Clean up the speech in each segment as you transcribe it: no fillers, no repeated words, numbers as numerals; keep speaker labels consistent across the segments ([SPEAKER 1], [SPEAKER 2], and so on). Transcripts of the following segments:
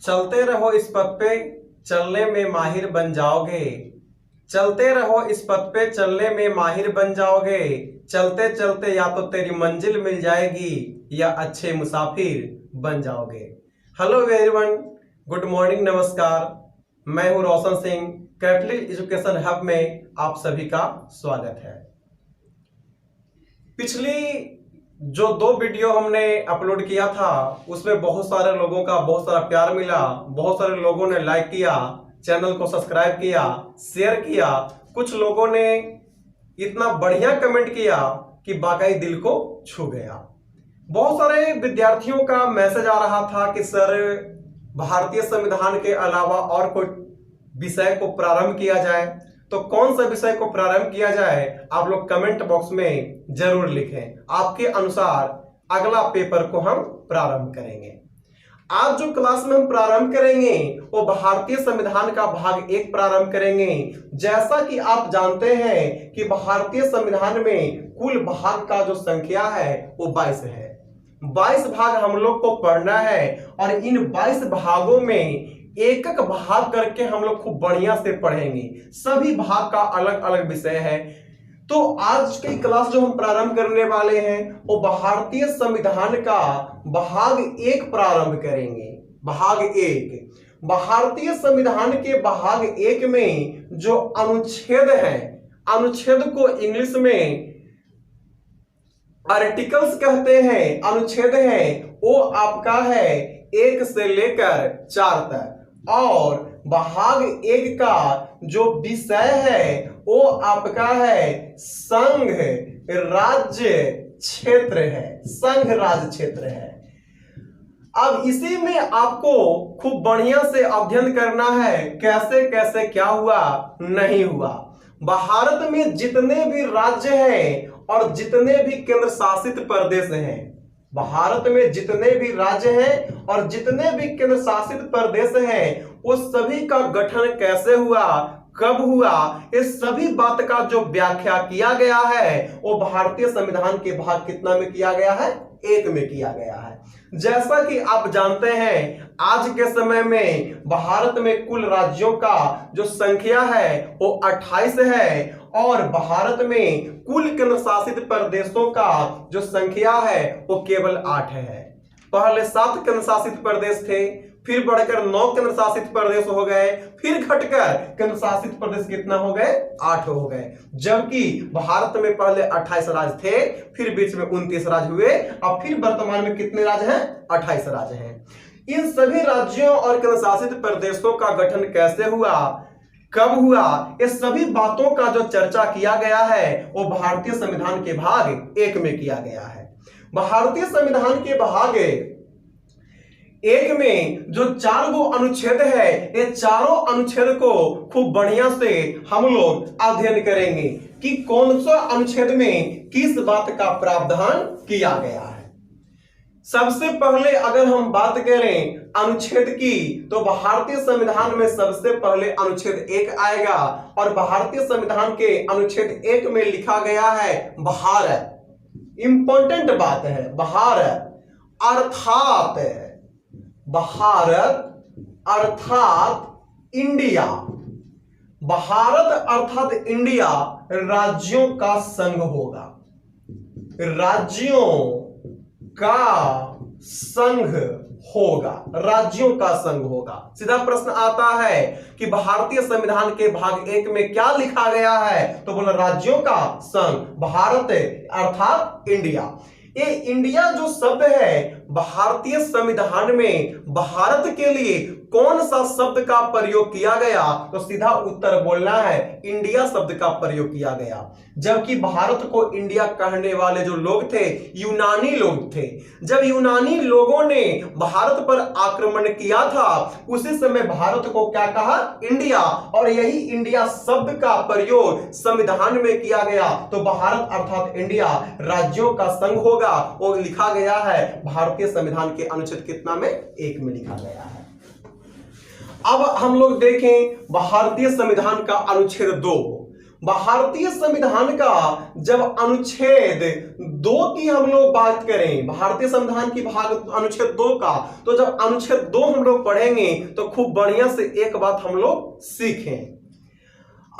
[SPEAKER 1] चलते रहो इस पथ पे, चलने में माहिर बन जाओगे। चलते रहो इस पथ पे, चलने में माहिर बन जाओगे। चलते चलते या तो तेरी मंजिल मिल जाएगी या अच्छे मुसाफिर बन जाओगे। हेलो एवरीवन, गुड मॉर्निंग, नमस्कार। मैं हूं Roshan Singh. Catholic education hub में आप सभी का स्वागत है। पिछली जो 2 वीडियो हमने अपलोड किया था उसमें बहुत सारे लोगों का बहुत सारा प्यार मिला। बहुत सारे लोगों ने लाइक किया, चैनल को सब्सक्राइब किया, शेयर किया। कुछ लोगों ने इतना बढ़िया कमेंट किया कि वाकई दिल को छू गया। बहुत सारे विद्यार्थियों का मैसेज आ रहा था कि सर, भारतीय संविधान के अलावा और कोई विषय को प्रारंभ किया जाए, तो कौन सा विषय को प्रारंभ किया जाए आप लोग कमेंट बॉक्स में जरूर लिखें। आपके अनुसार अगला पेपर को हम प्रारंभ करेंगे। आज जो क्लास में हम प्रारंभ करेंगे वो भारतीय संविधान का भाग 1 प्रारंभ करेंगे। जैसा कि आप जानते हैं कि भारतीय संविधान में कुल भाग का जो संख्या है वो 22 है। 22 भाग हम लोग को पढ़ना है और इन 22 भागों में एक एक भाग करके हम लोग खूब बढ़िया से पढ़ेंगे। सभी भाग का अलग अलग विषय है। तो आज की क्लास जो हम प्रारंभ करने वाले हैं वो भारतीय संविधान का भाग 1 प्रारंभ करेंगे। भाग 1, भारतीय संविधान के भाग 1 में जो अनुच्छेद है, अनुच्छेद को इंग्लिश में आर्टिकल्स कहते हैं। अनुच्छेद है वो आपका है 1 से लेकर 4 तक। और भाग 1 का जो विषय है वो आपका है संघ राज्य क्षेत्र है। संघ राज्य क्षेत्र है। अब इसी में आपको खूब बढ़िया से अध्ययन करना है कैसे कैसे क्या हुआ नहीं हुआ। भारत में जितने भी राज्य हैं और जितने भी केंद्र शासित प्रदेश हैं, भारत में जितने भी राज्य हैं और जितने भी केंद्र शासित प्रदेश हैं, वो सभी का गठन कैसे हुआ, कब हुआ, इस सभी बात का जो व्याख्या किया गया है वो भारतीय संविधान के भाग कितना में किया गया है? 1 में किया गया है। जैसा कि आप जानते हैं आज के समय में भारत में कुल राज्यों का जो संख्या है वो 28 है और भारत में कुल केंद्र शासित प्रदेशों का जो संख्या है वो केवल 8 है। पहले 7 केंद्र शासित प्रदेश थे, फिर बढ़कर 9 केंद्र शासित प्रदेश हो गए, फिर घटकर केंद्र शासित प्रदेश कितना हो गए? 8 हो गए। जबकि भारत में पहले 28 राज्य थे, फिर बीच में 29 राज्य हुए और फिर वर्तमान में कितने राज्य हैं? 28 राज्य हैं। इन सभी राज्यों और केंद्र शासित प्रदेशों का गठन कैसे हुआ, कब हुआ, ये सभी बातों का जो चर्चा किया गया है वो भारतीय संविधान के भाग 1 में किया गया है। भारतीय संविधान के भाग 1 में जो 4 गो अनुच्छेद है, ये चारों अनुच्छेद को खूब बढ़िया से हम लोग अध्ययन करेंगे कि कौन सा अनुच्छेद में किस बात का प्रावधान किया गया है। सबसे पहले अगर हम बात करें अनुच्छेद की तो भारतीय संविधान में सबसे पहले अनुच्छेद 1 आएगा और भारतीय संविधान के अनुच्छेद 1 में लिखा गया है भारत। इंपॉर्टेंट बात है, भारत अर्थात, भारत अर्थात इंडिया। भारत अर्थात इंडिया राज्यों का संघ होगा। राज्यों का संघ होगा, राज्यों का संघ होगा। सीधा प्रश्न आता है कि भारतीय संविधान के भाग 1 में क्या लिखा गया है, तो बोला राज्यों का संघ, भारत अर्थात इंडिया। ये इंडिया जो शब्द है भारतीय संविधान में भारत के लिए कौन सा शब्द का प्रयोग किया गया, तो सीधा उत्तर बोलना है इंडिया शब्द का प्रयोग किया गया। जबकि भारत को इंडिया कहने वाले जो लोग थे यूनानी लोग थे। जब यूनानी लोगों ने भारत पर आक्रमण किया था उसी समय भारत को क्या कहा? इंडिया। और यही इंडिया शब्द का प्रयोग संविधान में किया गया। तो भारत अर्थात इंडिया राज्यों का संघ होगा, वो लिखा गया है भारतीय संविधान के अनुच्छेद कितना में? 1 में लिखा गया है। अब हम लोग देखें भारतीय संविधान का अनुच्छेद 2। भारतीय संविधान का जब अनुच्छेद 2 की हम लोग बात करें, भारतीय संविधान की भाग अनुच्छेद 2 का, तो जब अनुच्छेद 2 हम लोग पढ़ेंगे तो खूब बढ़िया से एक बात हम लोग सीखें।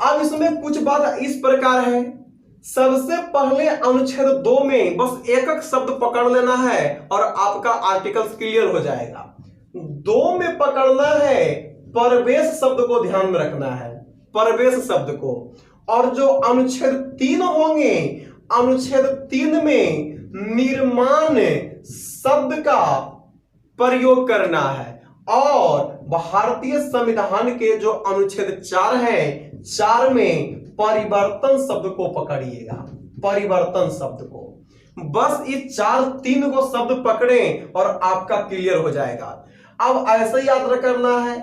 [SPEAKER 1] अब इसमें कुछ बात इस प्रकार है, सबसे पहले अनुच्छेद 2 में बस एक एक शब्द पकड़ लेना है और आपका आर्टिकल्स क्लियर हो जाएगा। 2 में पकड़ना है प्रवेश शब्द को, ध्यान में रखना है प्रवेश शब्द को। और जो अनुच्छेद 3 होंगे, अनुच्छेद 3 में निर्माण शब्द का प्रयोग करना है। और भारतीय संविधान के जो अनुच्छेद 4 है, 4 में परिवर्तन शब्द को पकड़िएगा, परिवर्तन शब्द को। बस इस 3 को शब्द पकड़ें और आपका क्लियर हो जाएगा। अब ऐसे याद करना है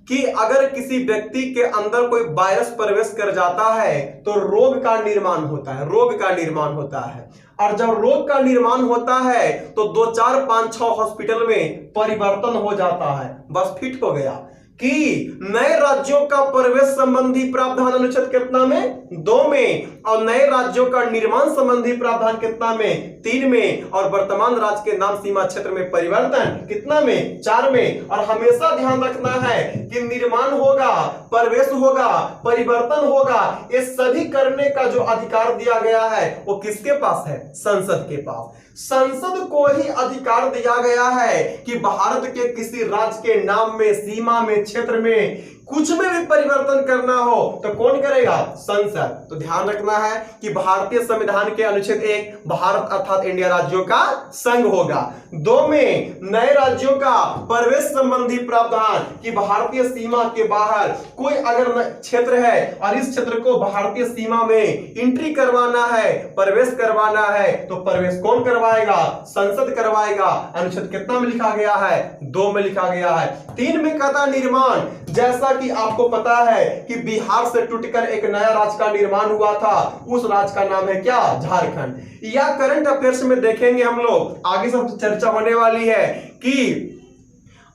[SPEAKER 1] कि अगर किसी व्यक्ति के अंदर कोई वायरस प्रवेश कर जाता है तो रोग का निर्माण होता है, रोग का निर्माण होता है। और जब रोग का निर्माण होता है तो 2, 4, 5, 6 हॉस्पिटल में परिवर्तन हो जाता है। बस फिट हो गया कि नए राज्यों का प्रवेश संबंधी प्रावधान अनुच्छेद कितना में? 2 में। और नए राज्यों का निर्माण संबंधी प्रावधान कितना में? 3 में। और वर्तमान राज्य के नाम सीमा क्षेत्र में परिवर्तन कितना में? 4 में। और हमेशा ध्यान रखना है कि निर्माण होगा, प्रवेश होगा, परिवर्तन होगा, ये सभी करने का जो अधिकार दिया गया है वो किसके पास है? संसद के पास। संसद को ही अधिकार दिया गया है कि भारत के किसी राज्य के नाम में, सीमा में, क्षेत्र में कुछ में भी परिवर्तन करना हो तो कौन करेगा? संसद। तो ध्यान रखना है कि भारतीय संविधान के अनुच्छेद 1 भारत अर्थात इंडिया राज्यों का संघ होगा। 2 में नए राज्यों का प्रवेश संबंधी प्रावधान कि भारतीय सीमा के बाहर कोई अगर क्षेत्र है और इस क्षेत्र को भारतीय सीमा में एंट्री करवाना है, प्रवेश करवाना है, तो प्रवेश कौन करवाएगा? संसद करवाएगा। अनुच्छेद कितना में लिखा गया है? 2 में लिखा गया है। 3 में कहता निर्माण, जैसा कि आपको पता है कि बिहार से टूटकर एक नया राज्य का निर्माण हुआ था, उस राज्य का नाम है क्या? झारखंड। या करंट अफेयर्स में देखेंगे हम लोग, आगे सब चर्चा होने वाली है कि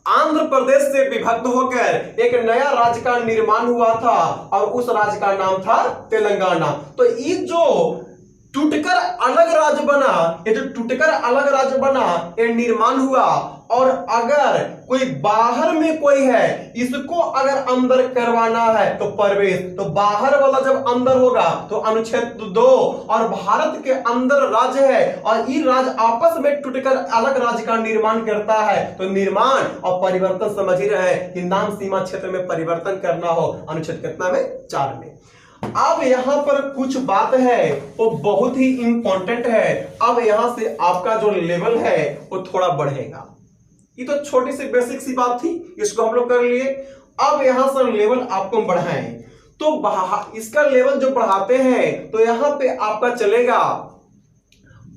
[SPEAKER 1] आंध्र प्रदेश से विभक्त होकर एक नया राज्य का निर्माण हुआ था और उस राज्य का नाम था तेलंगाना। तो ये जो टूटकर अलग राज्य बना, ये जो टूटकर अलग राज्य बना, ये निर्माण हुआ। और अगर कोई बाहर में कोई है, इसको अगर अंदर करवाना है तो प्रवेश, तो बाहर वाला जब अंदर होगा तो अनुच्छेद 2। और भारत के अंदर राज्य है और ये राज्य आपस में टूटकर अलग राज्य का निर्माण करता है तो निर्माण और परिवर्तन समझ ही रहे कि नाम सीमा क्षेत्र में परिवर्तन करना हो, अनुच्छेद कितना में? 4 में। अब यहां पर कुछ बात है वो बहुत ही इंपॉर्टेंट है। अब यहां से आपका जो लेवल है वो थोड़ा बढ़ेगा। ये तो छोटी सी बेसिक सी बात थी, इसको हम लोग कर लिए। अब यहां से लेवल आपको बढ़ाएं तो इसका लेवल जो बढ़ाते हैं तो यहां पे आपका चलेगा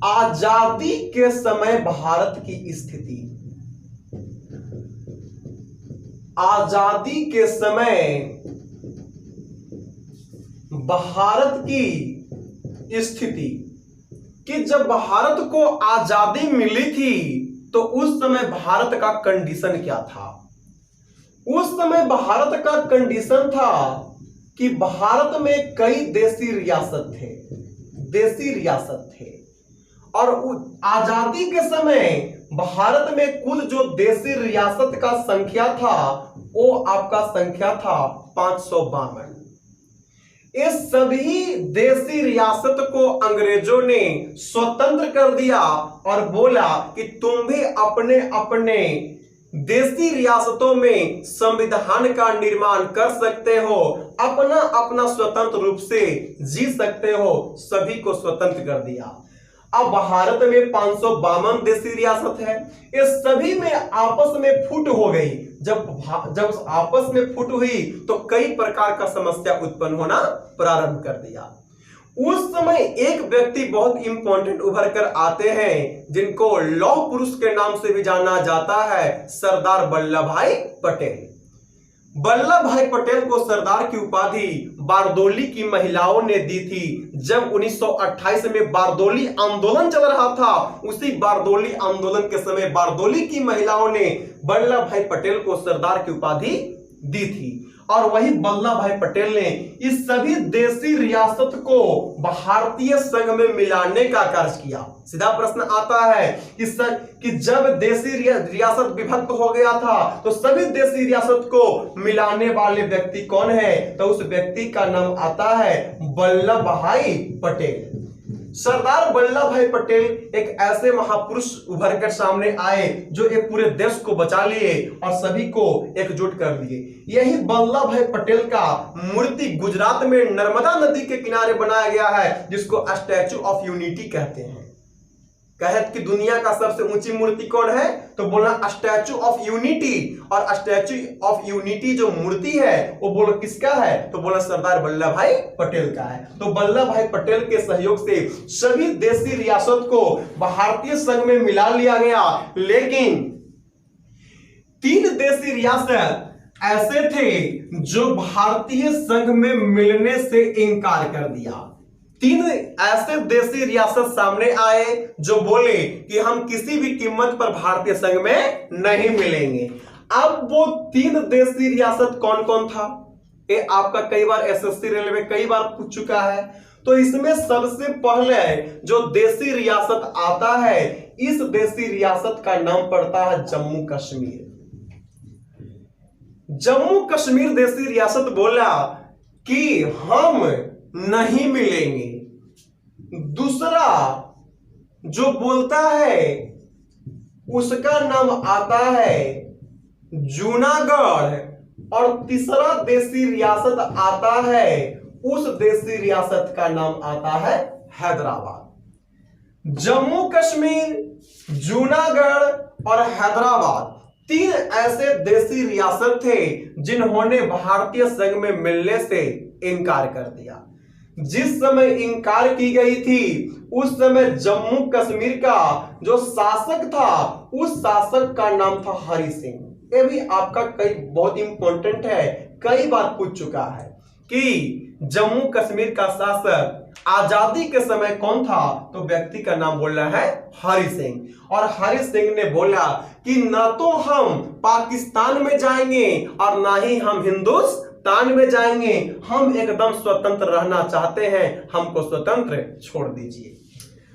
[SPEAKER 1] आजादी के समय भारत की स्थिति। आजादी के समय भारत की स्थिति कि जब भारत को आजादी मिली थी तो उस समय भारत का कंडीशन क्या था? उस समय भारत का कंडीशन था कि भारत में कई देशी रियासत थे, देशी रियासत थे। और आजादी के समय भारत में कुल जो देशी रियासत का संख्या था वो आपका संख्या था 552। इस सभी देशी रियासत को अंग्रेजों ने स्वतंत्र कर दिया और बोला कि तुम भी अपने अपने देशी रियासतों में संविधान का निर्माण कर सकते हो, अपना अपना स्वतंत्र रूप से जी सकते हो। सभी को स्वतंत्र कर दिया। अब भारत में 552 देशी रियासत है, ये सभी में आपस में फूट हो गई। जब आपस में फूट हुई तो कई प्रकार का समस्या उत्पन्न होना प्रारंभ कर दिया। उस समय एक व्यक्ति बहुत इंपॉर्टेंट उभर कर आते हैं जिनको लौह पुरुष के नाम से भी जाना जाता है, सरदार वल्लभ भाई पटेल। वल्लभ भाई पटेल को सरदार की उपाधि बारदोली की महिलाओं ने दी थी। जब 1928 में बारदोली आंदोलन चल रहा था, उसी बारदोली आंदोलन के समय बारदोली की महिलाओं ने वल्लभ भाई पटेल को सरदार की उपाधि दी थी। और वही वल्लभ भाई पटेल ने इस सभी देशी रियासत को भारतीय संघ में मिलाने का कार्य किया। सीधा प्रश्न आता है कि जब देशी रियासत विभक्त हो गया था तो सभी देशी रियासत को मिलाने वाले व्यक्ति कौन है? तो उस व्यक्ति का नाम आता है वल्लभ भाई पटेल। सरदार वल्लभ भाई पटेल एक ऐसे महापुरुष उभर कर सामने आए जो एक पूरे देश को बचा लिए और सभी को एकजुट कर दिए। यही वल्लभ भाई पटेल का मूर्ति गुजरात में नर्मदा नदी के किनारे बनाया गया है, जिसको स्टैचू ऑफ यूनिटी कहते हैं। कहत कि दुनिया का सबसे ऊंची मूर्ति कौन है? तो बोला स्टैचू ऑफ यूनिटी। और स्टैचू ऑफ यूनिटी जो मूर्ति है वो बोलो किसका है? तो बोला सरदार वल्लभ भाई पटेल का है। तो वल्लभ भाई पटेल के सहयोग से सभी देशी रियासत को भारतीय संघ में मिला लिया गया। लेकिन 3 देशी रियासत ऐसे थे जो भारतीय संघ में मिलने से इनकार कर दिया। 3 ऐसे देशी रियासत सामने आए जो बोले कि हम किसी भी कीमत पर भारतीय संघ में नहीं मिलेंगे। अब वो 3 देशी रियासत कौन कौन था? ये आपका कई बार एसएससी रेलवे कई बार पूछ चुका है। तो इसमें सबसे पहले जो देशी रियासत आता है, इस देशी रियासत का नाम पड़ता है जम्मू कश्मीर। जम्मू कश्मीर देशी रियासत बोला कि हम नहीं मिलेंगे। दूसरा जो बोलता है उसका नाम आता है जूनागढ़। और तीसरा देशी रियासत आता है, उस देशी रियासत का नाम आता है हैदराबाद। जम्मू कश्मीर, जूनागढ़ और हैदराबाद 3 ऐसे देशी रियासत थे जिन्होंने भारतीय संघ में मिलने से इनकार कर दिया। जिस समय इनकार की गई थी उस समय जम्मू कश्मीर का जो शासक था उस शासक का नाम था हरि सिंह। ये भी आपका कई बहुत इंपॉर्टेंट है, कई बार पूछ चुका है कि जम्मू कश्मीर का शासक आजादी के समय कौन था? तो व्यक्ति का नाम बोल रहा है हरि सिंह। और हरि सिंह ने बोला कि ना तो हम पाकिस्तान में जाएंगे और ना ही हम हिंदुस्तान में जाएंगे, हम एकदम स्वतंत्र रहना चाहते हैं, हमको स्वतंत्र छोड़ दीजिए।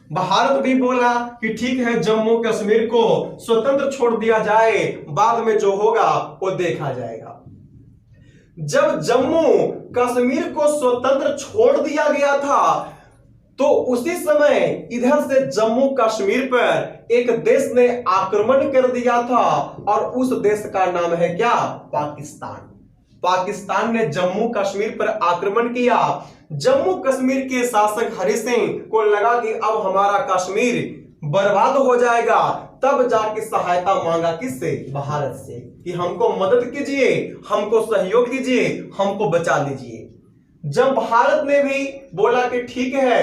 [SPEAKER 1] भारत भी बोला कि ठीक है, जम्मू कश्मीर को स्वतंत्र छोड़ दिया जाए, बाद में जो होगा वो देखा जाएगा। जब जम्मू कश्मीर को स्वतंत्र छोड़ दिया गया था तो उसी समय इधर से जम्मू कश्मीर पर एक देश ने आक्रमण कर दिया था और उस देश का नाम है क्या? पाकिस्तान। पाकिस्तान ने जम्मू कश्मीर पर आक्रमण किया। जम्मू कश्मीर के शासक हरि सिंह को लगा कि अब हमारा कश्मीर बर्बाद हो जाएगा, तब जाके सहायता मांगा किससे? भारत से, कि हमको मदद कीजिए, हमको सहयोग दीजिए, हमको बचा लीजिए। जब भारत ने भी बोला कि ठीक है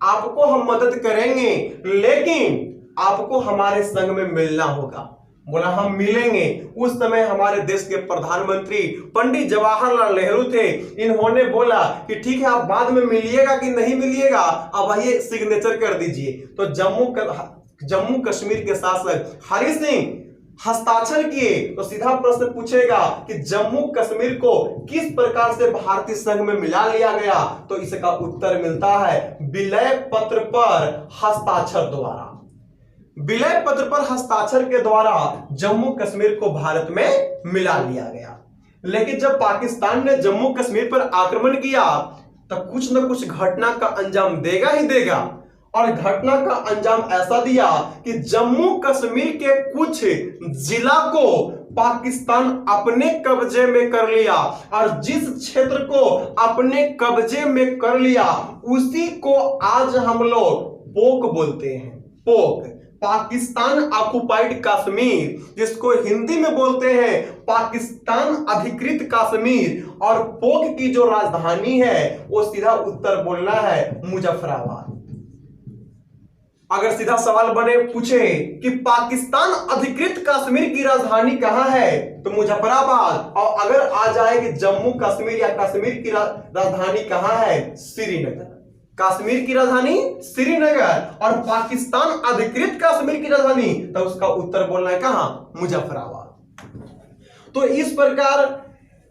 [SPEAKER 1] आपको हम मदद करेंगे लेकिन आपको हमारे संग में मिलना होगा, बोला हम मिलेंगे। उस समय हमारे देश के प्रधानमंत्री पंडित जवाहरलाल नेहरू थे। इन्होंने बोला कि ठीक है आप बाद में मिलिएगा कि नहीं मिलिएगा, अब ये सिग्नेचर कर दीजिए। तो जम्मू कश्मीर के शासक हरि सिंह हस्ताक्षर किए। तो सीधा प्रश्न पूछेगा कि जम्मू कश्मीर को किस प्रकार से भारतीय संघ में मिला लिया गया? तो इसका उत्तर मिलता है विलय पत्र पर हस्ताक्षर द्वारा। विलय पत्र पर हस्ताक्षर के द्वारा जम्मू कश्मीर को भारत में मिला लिया गया। लेकिन जब पाकिस्तान ने जम्मू कश्मीर पर आक्रमण किया तब कुछ न कुछ घटना का अंजाम देगा ही देगा। और घटना का अंजाम ऐसा दिया कि जम्मू कश्मीर के कुछ जिला को पाकिस्तान अपने कब्जे में कर लिया और जिस क्षेत्र को अपने कब्जे में कर लिया उसी को आज हम लोग पोक बोलते हैं। पोक, पाकिस्तान ऑक्युपाइड कश्मीर, जिसको हिंदी में बोलते हैं पाकिस्तान अधिकृत कश्मीर। और पोक की जो राजधानी है वो सीधा उत्तर बोलना है मुजफ्फराबाद। अगर सीधा सवाल बने पूछे कि पाकिस्तान अधिकृत कश्मीर की राजधानी कहां है तो मुजफ्फराबाद। और अगर आ जाए कि जम्मू कश्मीर या कश्मीर की राजधानी कहां है, श्रीनगर। कश्मीर की राजधानी श्रीनगर और पाकिस्तान अधिकृत कश्मीर की राजधानी, तो उसका उत्तर बोलना है कहां? मुजफ्फराबाद। तो इस प्रकार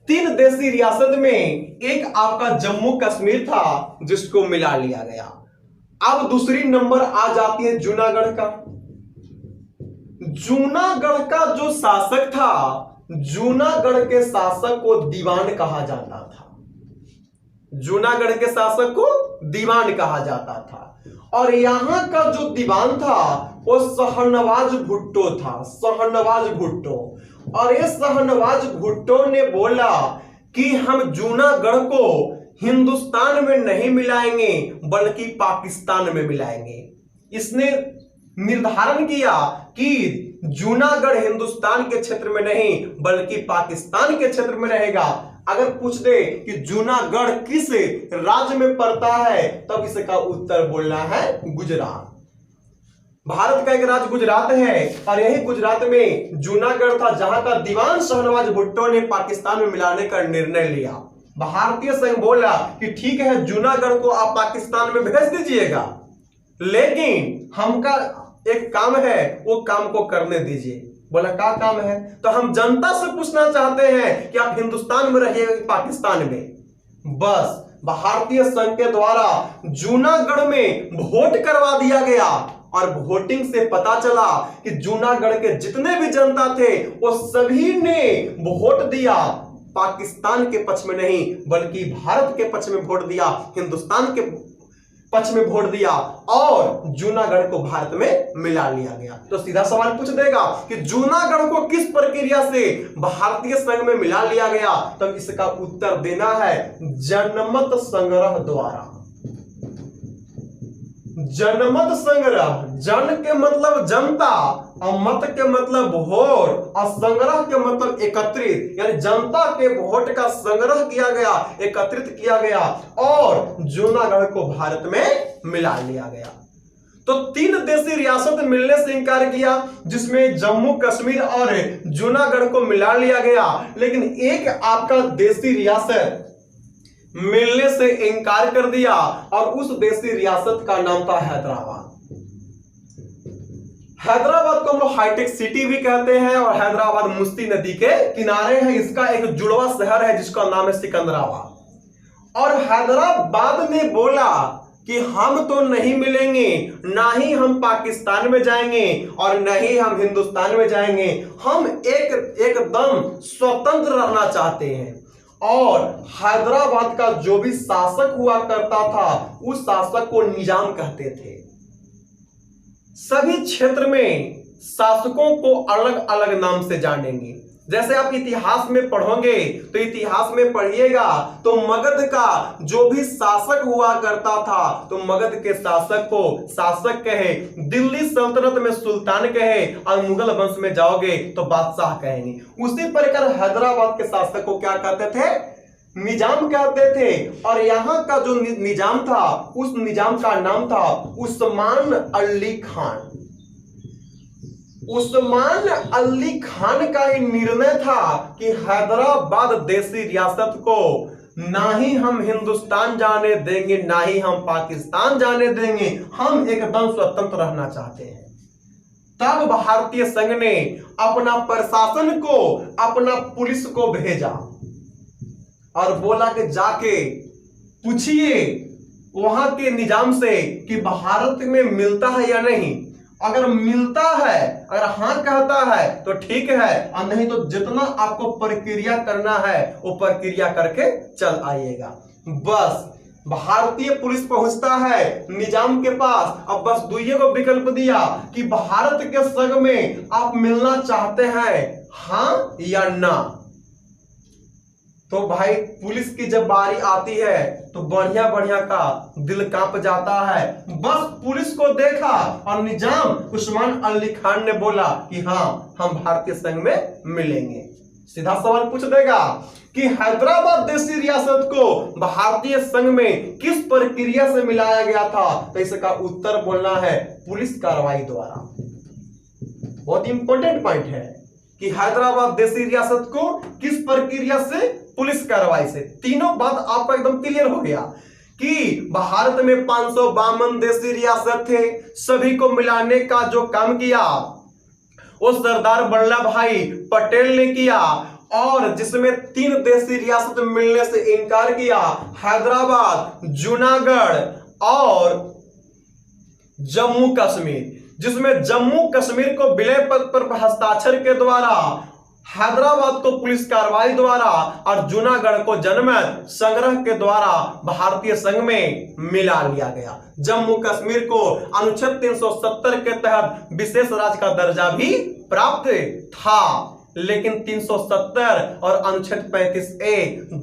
[SPEAKER 1] तीन देशी रियासत में एक आपका जम्मू कश्मीर था जिसको मिला लिया गया। अब दूसरी नंबर आ जाती है जूनागढ़ का। जूनागढ़ का जो शासक था, जूनागढ़ के शासक को दीवान कहा जाता था। जूनागढ़ के शासक को दीवान कहा जाता था और यहां का जो दीवान था वो शाहनवाज भुट्टो था। शाहनवाज भुट्टो। और ये शाहनवाज भुट्टो ने बोला कि हम जूनागढ़ को हिंदुस्तान में नहीं मिलाएंगे बल्कि पाकिस्तान में मिलाएंगे। इसने निर्धारण किया कि जूनागढ़ हिंदुस्तान के क्षेत्र में नहीं बल्कि पाकिस्तान के क्षेत्र में रहेगा। अगर पूछ दे कि जूनागढ़ किस राज्य में पड़ता है तब इसका उत्तर बोलना है गुजरात। भारत का एक राज्य गुजरात है और यही गुजरात में जूनागढ़ था जहां का दीवान शाहनवाज भुट्टो ने पाकिस्तान में मिलाने का निर्णय लिया। भारतीय संघ बोला कि ठीक है जूनागढ़ को आप पाकिस्तान में भेज दीजिएगा, लेकिन हमका एक काम है वो काम को करने दीजिए। बोला क्या काम है? तो हम जनता से पूछना चाहते हैं कि आप हिंदुस्तान में रहिए पाकिस्तान में। बस भारतीय संघ के द्वारा जूनागढ़ में वोट करवा दिया गया और वोटिंग से पता चला कि जूनागढ़ के जितने भी जनता थे वो सभी ने वोट दिया पाकिस्तान के पक्ष में नहीं बल्कि भारत के पक्ष में वोट दिया, हिंदुस्तान के पक्ष में वोट दिया और जूनागढ़ को भारत में मिला लिया गया। तो सीधा सवाल पूछ देगा कि जूनागढ़ को किस प्रक्रिया से भारतीय संघ में मिला लिया गया, तब इसका उत्तर देना है जनमत संग्रह द्वारा। जनमत संग्रह, जन के मतलब जनता और मत के मतलब वोट और संग्रह के मतलब एकत्रित, यानी जनता के वोट का संग्रह किया गया, एकत्रित किया गया और जूनागढ़ को भारत में मिला लिया गया। तो तीन देशी रियासत मिलने से इनकार किया जिसमें जम्मू कश्मीर और जूनागढ़ को मिला लिया गया, लेकिन एक आपका देशी रियासत मिलने से इनकार कर दिया और उस देशी रियासत का नाम था हैदराबाद। हैदराबाद को हम लोग हाईटेक सिटी भी कहते हैं और हैदराबाद मुस्ती नदी के किनारे है। इसका एक जुड़वा शहर है जिसका नाम है सिकंदराबाद। और हैदराबाद ने बोला कि हम तो नहीं मिलेंगे, ना ही हम पाकिस्तान में जाएंगे और न ही हम हिंदुस्तान में जाएंगे, हम एकदम स्वतंत्र रहना चाहते हैं। और हैदराबाद का जो भी शासक हुआ करता था उस शासक को निजाम कहते थे। सभी क्षेत्र में शासकों को अलग अलग नाम से जानेंगे। जैसे आप इतिहास में पढ़ोगे तो इतिहास में पढ़िएगा तो मगध का जो भी शासक हुआ करता था तो मगध के शासक को शासक कहे, दिल्ली सल्तनत में सुल्तान कहे और मुगल वंश में जाओगे तो बादशाह कहेंगे। उसी प्रकार हैदराबाद के शासक को क्या कहते थे? निजाम कहते थे। और यहाँ का जो निजाम था उस निजाम का नाम था उस्मान अली खान। उस्मान अली खान का ही निर्णय था कि हैदराबाद देशी रियासत को ना ही हम हिंदुस्तान जाने देंगे ना ही हम पाकिस्तान जाने देंगे, हम एकदम स्वतंत्र रहना चाहते हैं। तब भारतीय संघ ने अपना प्रशासन को, अपना पुलिस को भेजा और बोला कि जाके पूछिए वहां के निजाम से कि भारत में मिलता है या नहीं। अगर मिलता है, अगर हाँ कहता है तो ठीक है और नहीं तो जितना आपको प्रक्रिया करना है वो प्रक्रिया करके चल आइएगा। बस भारतीय पुलिस पहुंचता है निजाम के पास। अब बस दुइये को विकल्प दिया कि भारत के संघ में आप मिलना चाहते हैं, हाँ या ना। तो भाई पुलिस की जब बारी आती है तो बढ़िया बढ़िया का दिल कांप जाता है। बस पुलिस को देखा और निजाम उस्मान अली खान ने बोला कि हाँ हम भारतीय संघ में मिलेंगे। सीधा सवाल पूछ देगा कि हैदराबाद देशी रियासत को भारतीय संघ में किस प्रक्रिया से मिलाया गया था, तो इसका उत्तर बोलना है पुलिस कार्रवाई द्वारा। बहुत इंपॉर्टेंट पॉइंट है कि हैदराबाद देशी रियासत को किस प्रक्रिया से, पुलिस कार्रवाई से। तीनों बात आपको एकदम क्लियर हो गया कि भारत में 552 देशी रियासत थे, सभी को मिलाने का जो काम किया वो सरदार वल्लभ भाई पटेल ने किया और जिसमें 3 देशी रियासत मिलने से इनकार किया, हैदराबाद, जूनागढ़ और जम्मू कश्मीर, जिसमें जम्मू कश्मीर को विलय पत्र पर हस्ताक्षर के द्वारा, हैदराबाद को पुलिस कार्रवाई द्वारा और जूनागढ़ को जनमत संग्रह के द्वारा भारतीय संघ में मिला लिया गया। जम्मू कश्मीर को अनुच्छेद 370 के तहत विशेष राज्य का दर्जा भी प्राप्त था, लेकिन 370 और अनुच्छेद 35A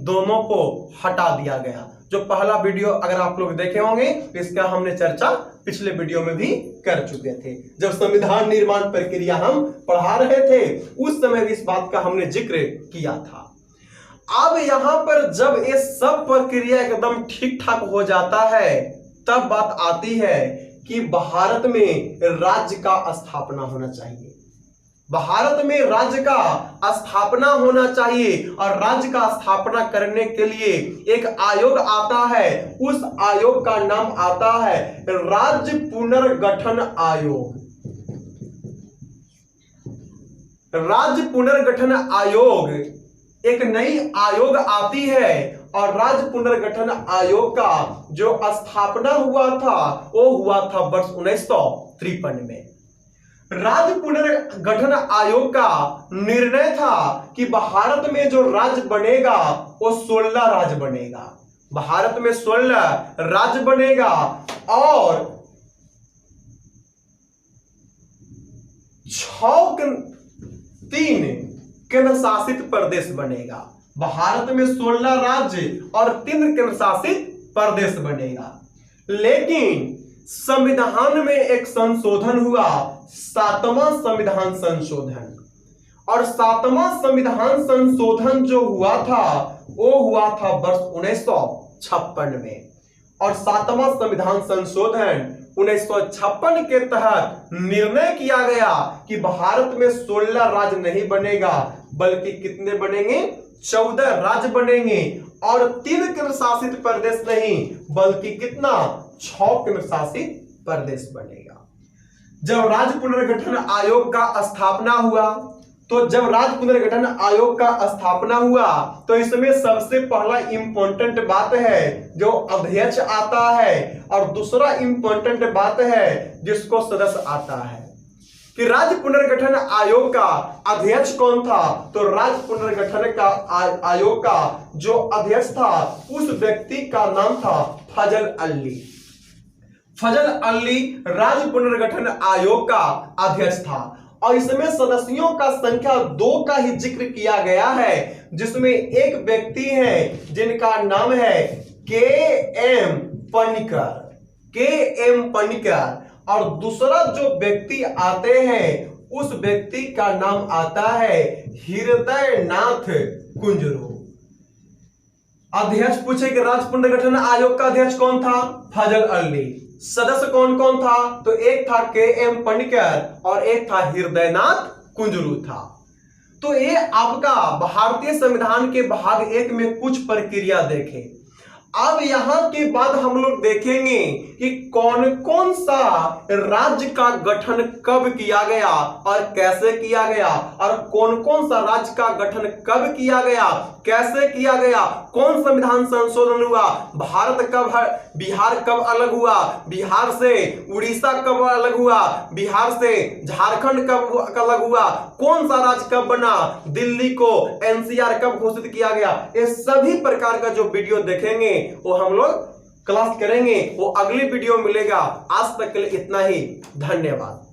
[SPEAKER 1] दोनों को हटा दिया गया। जो पहला वीडियो अगर आप लोग देखे होंगे तो इसका हमने चर्चा पिछले वीडियो में भी कर चुके थे। जब संविधान निर्माण प्रक्रिया हम पढ़ा रहे थे उस समय भी इस बात का हमने जिक्र किया था। अब यहां पर जब ये सब प्रक्रिया एकदम ठीक ठाक हो जाता है तब बात आती है कि भारत में राज्य का स्थापना होना चाहिए। भारत में राज्य का स्थापना होना चाहिए और राज्य का स्थापना करने के लिए एक आयोग आता है। उस आयोग का नाम आता है राज्य पुनर्गठन आयोग। राज्य पुनर्गठन आयोग, एक नई आयोग आती है और राज्य पुनर्गठन आयोग का जो स्थापना हुआ था वो हुआ था वर्ष 1953 में। राज्य पुनर्गठन आयोग का निर्णय था कि भारत में जो राज्य बनेगा वो 16 राज्य बनेगा। भारत में 16 राज्य बनेगा और 3 केंद्र शासित प्रदेश बनेगा। भारत में 16 राज्य और 3 केंद्र शासित प्रदेश बनेगा। लेकिन संविधान में एक संशोधन हुआ, 7वां संविधान संशोधन। और 7वां संविधान संशोधन जो हुआ था वो हुआ था वर्ष 1956 में। और 7वां संविधान संशोधन 1956 के तहत निर्णय किया गया कि भारत में 16 राज्य नहीं बनेगा बल्कि कितने बनेंगे, 14 राज्य बनेंगे और 3 केंद्र शासित प्रदेश नहीं बल्कि कितना, 6 केंद्र शासित प्रदेश बनेगा। जब राज्य पुनर्गठन आयोग का स्थापना हुआ तो इसमें सबसे पहला इंपॉर्टेंट बात है जो अध्यक्ष आता है और दूसरा इंपॉर्टेंट बात है जिसको सदस्य आता है। कि राज्य पुनर्गठन आयोग का अध्यक्ष कौन था, तो राज्य पुनर्गठन का आयोग का जो अध्यक्ष था उस व्यक्ति का नाम था फजल अली। फजल अली राज्य पुनर्गठन आयोग का अध्यक्ष था और इसमें सदस्यों का संख्या 2 का ही जिक्र किया गया है, जिसमें एक व्यक्ति है जिनका नाम है के.एम. पनिकर और दूसरा जो व्यक्ति आते हैं उस व्यक्ति का नाम आता है हृदयनाथ कुंजरू। अध्यक्ष पूछे कि राज्य पुनर्गठन आयोग का अध्यक्ष कौन था, फजल अली। सदस्य कौन कौन था, तो एक था के.एम. पनिकर और एक था हृदयनाथ कुंजरू था। तो ये आपका भारतीय संविधान के भाग 1 में कुछ प्रक्रिया देखे। अब यहां के बाद हम लोग देखेंगे कि कौन कौन सा राज्य का गठन कब किया गया और कैसे किया गया और कौन कौन सा राज्य का गठन कब किया गया, कैसे किया गया, कौन संविधान संशोधन हुआ, भारत कब, बिहार कब अलग हुआ, बिहार से उड़ीसा कब अलग हुआ, बिहार से झारखंड कब अलग हुआ, कौन सा राज्य कब बना, दिल्ली को एनसीआर कब घोषित किया गया। ये सभी प्रकार का जो वीडियो देखेंगे वो हम लोग क्लास करेंगे, वो अगली वीडियो मिलेगा। आज तक के लिए इतना ही, धन्यवाद।